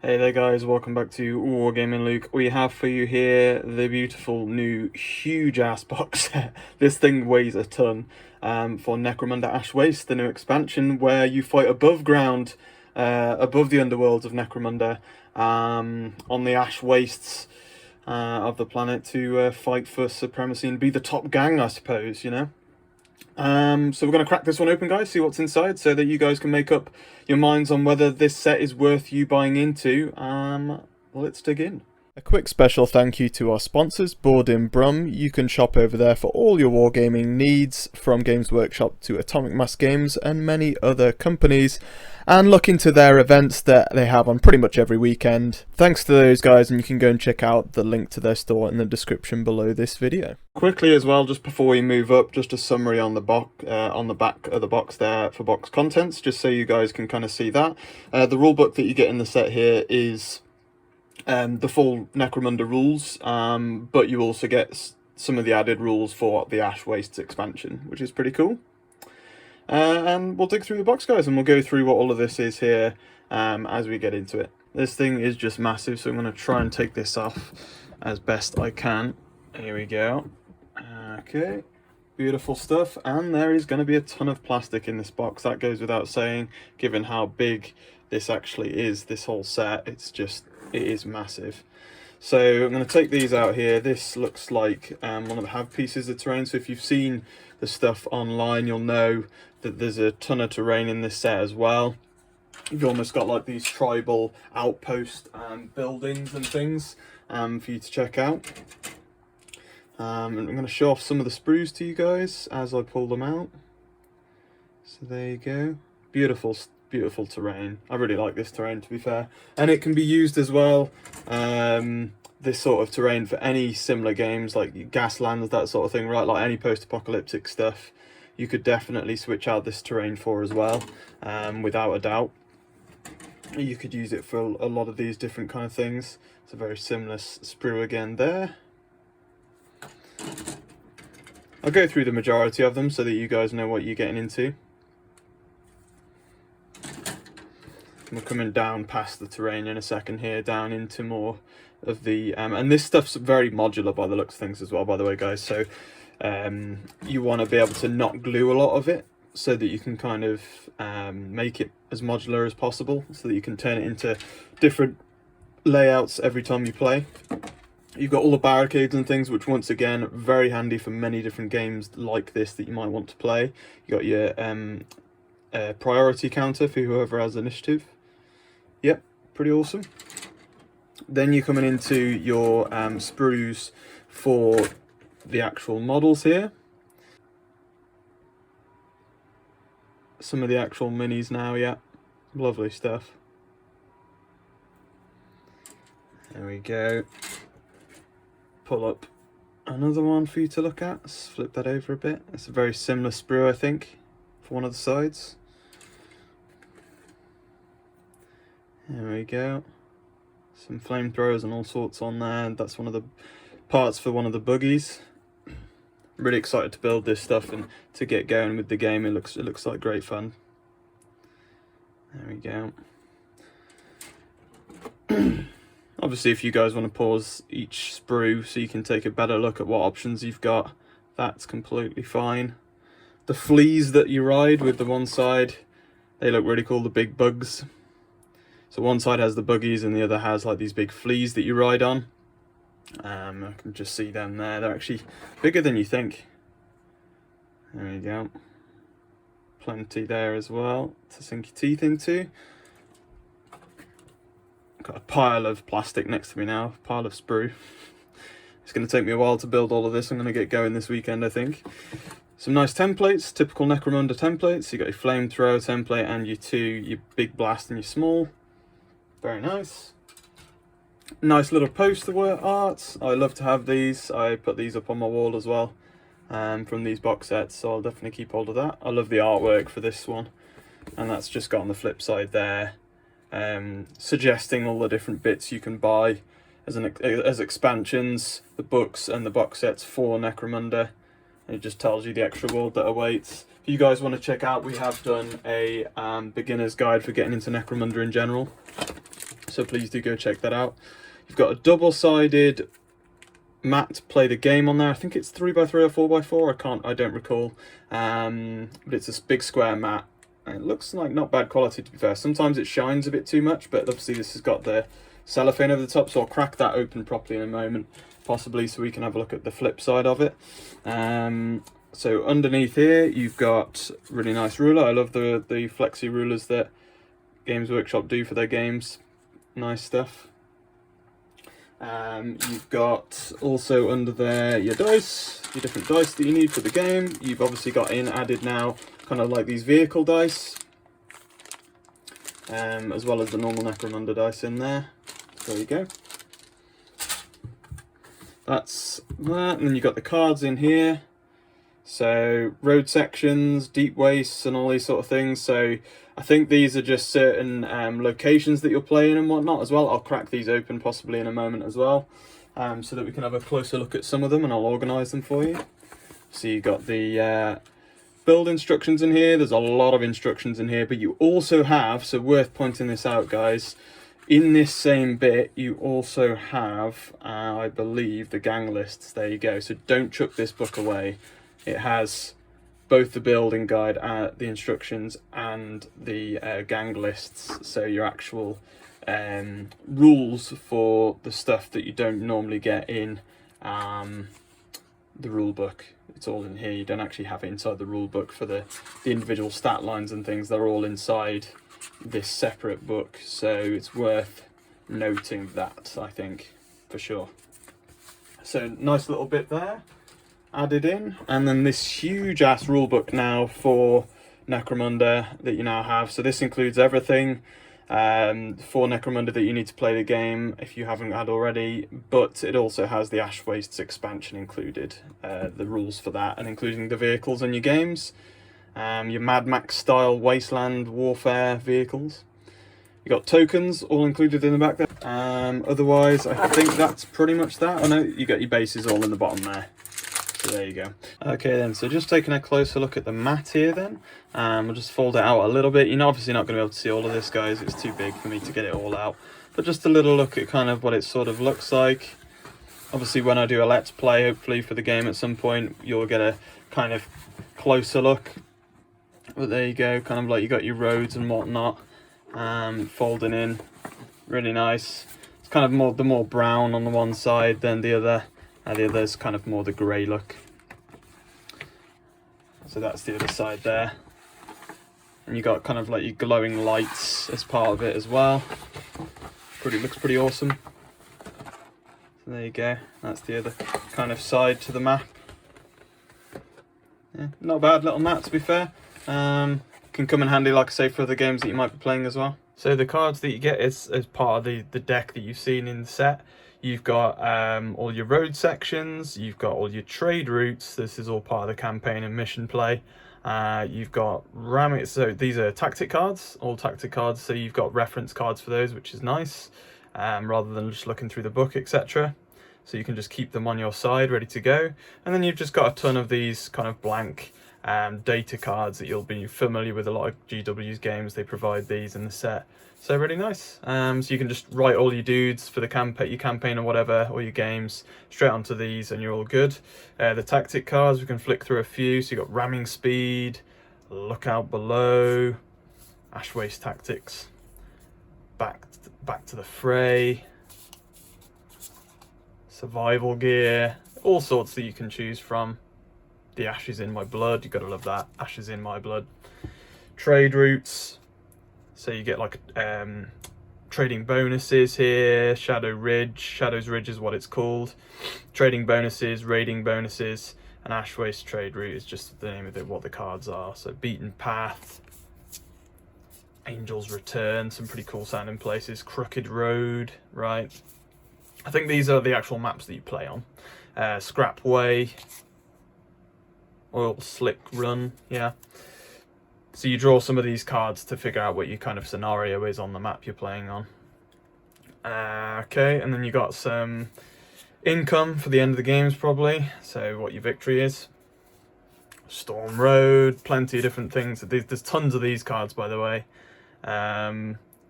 Hey there guys, welcome back to Wargaming Luke. We have for you here the beautiful new huge ass box set. This thing weighs a ton for Necromunda Ash Wastes, the new expansion where you fight above ground, above the underworlds of Necromunda, on the Ash Wastes of the planet to fight for supremacy and be the top gang, I suppose, you know? So we're going to crack this one open, guys, see what's inside, so that you guys can make up your minds on whether this set is worth you buying into. Let's dig in. A quick special thank you to our sponsors, Board in Brum. You can shop over there for all your wargaming needs, from Games Workshop to Atomic Mass Games and many other companies. And look into their events that they have on pretty much every weekend. Thanks to those guys, and you can go and check out the link to their store in the description below this video. Quickly as well, just before we move up, just a summary on the back of the box there for box contents, just so you guys can kind of see that. The rulebook that you get in the set here is the full Necromunda rules, but you also get some of the added rules for the Ash Wastes expansion, which is pretty cool. And we'll dig through the box, guys, and we'll go through what all of this is here as we get into it. This thing is just massive, so I'm going to try and take this off as best I can. Here we go. Okay, beautiful stuff. And there is going to be a ton of plastic in this box. That goes without saying, given how big this actually is, this whole set. It is massive. So I'm going to take these out here. This looks like one of the have pieces of terrain. So if you've seen the stuff online, you'll know that there's a ton of terrain in this set as well. You've almost got like these tribal outpost buildings and things for you to check out. And I'm going to show off some of the sprues to you guys as I pull them out. So there you go. Beautiful terrain. I really like this terrain, to be fair, and it can be used as well, this sort of terrain, for any similar games like Gaslands, that sort of thing, right? Like any post-apocalyptic stuff, you could definitely switch out this terrain for as well, without a doubt. You could use it for a lot of these different kind of things. It's a very similar sprue again there. I'll go through the majority of them so that you guys know what you're getting into. We're coming down past the terrain in a second here, down into more of the and this stuff's very modular by the looks of things as well, by the way, guys. So you want to be able to not glue a lot of it, so that you can kind of make it as modular as possible, so that you can turn it into different layouts every time you play. You've got all the barricades and things, which once again very handy for many different games like this that you might want to play. You got your priority counter for whoever has initiative. Yep, pretty awesome. Then you're coming into your sprues for the actual models here. Some of the actual minis now, yeah, lovely stuff. There we go. Pull up another one for you to look at. Let's flip that over a bit. It's a very similar sprue, I think, for one of the sides. There we go. Some flamethrowers and all sorts on there. That's one of the parts for one of the buggies. I'm really excited to build this stuff and to get going with the game. It looks like great fun. There we go. Obviously, if you guys want to pause each sprue so you can take a better look at what options you've got, that's completely fine. The fleas that you ride with the one side, they look really cool, the big bugs. So one side has the buggies and the other has like these big fleas that you ride on. I can just see them there. They're actually bigger than you think. There you go. Plenty there as well to sink your teeth into. Got a pile of plastic next to me now, a pile of sprue. It's going to take me a while to build all of this. I'm going to get going this weekend, I think. Some nice templates, typical Necromunda templates. You got your flamethrower template and your big blast and your small. Very nice. Nice little poster art. I love to have these. I put these up on my wall as well, from these box sets, so I'll definitely keep hold of that. I love the artwork for this one, and that's just got on the flip side there, suggesting all the different bits you can buy as expansions, the books and the box sets for Necromunda. It just tells you the extra world that awaits. If you guys want to check out, we have done a beginner's guide for getting into Necromunda in general. so please do go check that out. You've got a double-sided mat to play the game on there. I think it's 3x3 or 4x4. I don't recall. But it's a big square mat. And it looks like not bad quality, to be fair. Sometimes it shines a bit too much, but obviously this has got the cellophane over the top, so I'll crack that open properly in a moment, possibly, so we can have a look at the flip side of it. So underneath here, you've got really nice ruler. I love the flexi rulers that Games Workshop do for their games. Nice stuff. You've got also under there your dice, your different dice that you need for the game. You've obviously got added now kind of like these vehicle dice, as well as the normal Necromunda dice in there. So there you go. That's that, and then you've got the cards in here. So road sections, deep wastes, and all these sort of things. So I think these are just certain locations that you're playing and whatnot as well. I'll crack these open possibly in a moment as well, so that we can have a closer look at some of them, and I'll organise them for you. So you got the build instructions in here. There's a lot of instructions in here, but you also have, so worth pointing this out, guys, in this same bit you also have, I believe, the gang lists. There you go. So don't chuck this book away. It has both the building guide, the instructions, and the gang lists. So your actual rules for the stuff that you don't normally get in the rule book. It's all in here. You don't actually have it inside the rule book for the individual stat lines and things. They're all inside this separate book. So it's worth noting that, I think, for sure. So nice little bit there added in, and then this huge ass rulebook now for Necromunda that you now have. So this includes everything for Necromunda that you need to play the game if you haven't had already, but it also has the Ash Wastes expansion included, the rules for that, and including the vehicles in your games, your Mad Max style wasteland warfare vehicles. You got tokens all included in the back there. Otherwise, I think that's pretty much that. I know you got your bases all in the bottom there. So there you go. Okay then, so just taking a closer look at the mat here then. We'll just fold it out a little bit. You're obviously not going to be able to see all of this, guys. It's too big for me to get it all out. But just a little look at kind of what it sort of looks like. Obviously when I do a let's play, hopefully for the game at some point, you'll get a kind of closer look. But there you go, kind of like you got your roads and whatnot, folding in, really nice. It's kind of the more brown on the one side than the other. The other's kind of more the grey look. So that's the other side there. And you got kind of like your glowing lights as part of it as well. Looks pretty awesome. So there you go. That's the other kind of side to the map. Yeah, not a bad little map, to be fair. Can come in handy, like I say, for other games that you might be playing as well. So the cards that you get as part of the deck that you've seen in the set. You've got all your road sections, you've got all your trade routes. This is all part of the campaign and mission play. You've got ramming, so these are tactic cards, all tactic cards, so you've got reference cards for those, which is nice, rather than just looking through the book, etc. So you can just keep them on your side, ready to go. And then you've just got a ton of these kind of blank data cards that you'll be familiar with. A lot of GW's games, they provide these in the set. So really nice. So you can just write all your dudes for the your campaign or whatever, or your games, straight onto these, and you're all good. The tactic cards, we can flick through a few. So you got ramming speed, look out below, Ash Waste tactics, back to the fray, survival gear, all sorts that you can choose from. The Ash is in my blood, you gotta love that. Ash is in my blood. Trade routes. So you get like trading bonuses here, Shadow's Ridge is what it's called. Trading bonuses, raiding bonuses, and Ash Waste trade route is just the name of it, what the cards are. So Beaten Path, Angel's Return, some pretty cool sounding places, Crooked Road, right? I think these are the actual maps that you play on. Scrap Way, Oil Slick Run, yeah. So you draw some of these cards to figure out what your kind of scenario is on the map you're playing on. Okay, and then you got some income for the end of the games probably. So what your victory is. Storm Road, plenty of different things. There's tons of these cards, by the way.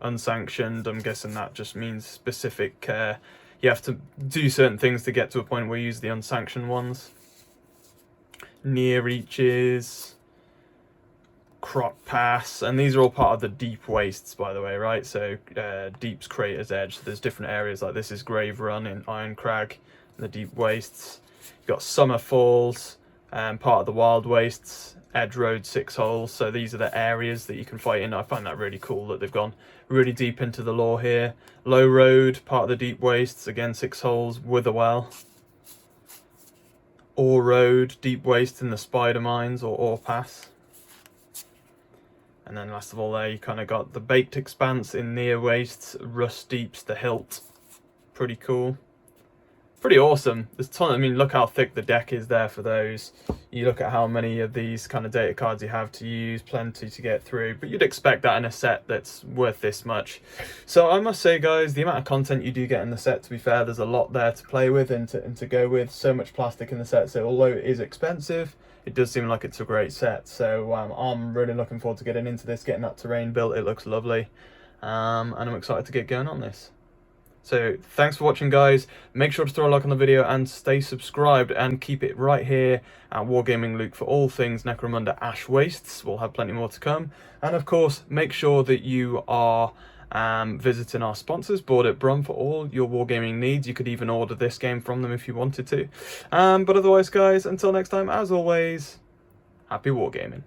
unsanctioned. I'm guessing that just means specific, you have to do certain things to get to a point where you use the unsanctioned ones. Near reaches, Croc Pass, and these are all part of the Deep Wastes, by the way, right? So Deep's Crater's Edge, so there's different areas, like this is Grave Run in Iron Crag, the Deep Wastes. You've got Summer Falls, part of the Wild Wastes, Edge Road 6 holes, so these are the areas that you can fight in. I find that really cool that they've gone really deep into the lore here. Low Road, part of the Deep Wastes, again 6 holes, Witherwell. Ore Road, Deep Waste in the Spider Mines or Ore Pass. And then last of all there, you kind of got the Baked Expanse in Near Wastes, Rust Deeps, the Hilt. Pretty cool. Pretty awesome. There's a ton, I mean, look how thick the deck is there for those. You look at how many of these kind of data cards you have to use, plenty to get through, but you'd expect that in a set that's worth this much. So I must say, guys, the amount of content you do get in the set, to be fair, there's a lot there to play with and to go with. So much plastic in the set, so although it is expensive, it does seem like it's a great set. So I'm really looking forward to getting into this, getting that terrain built. It looks lovely, and I'm excited to get going on this. So thanks for watching, guys. Make sure to throw a like on the video and stay subscribed, and keep it right here at Wargaming Luke for all things Necromunda Ash Wastes. We'll have plenty more to come. And of course, make sure that you are visiting our sponsors, Board at Brum, for all your wargaming needs. You could even order this game from them if you wanted to. But otherwise, guys, until next time, as always, happy wargaming.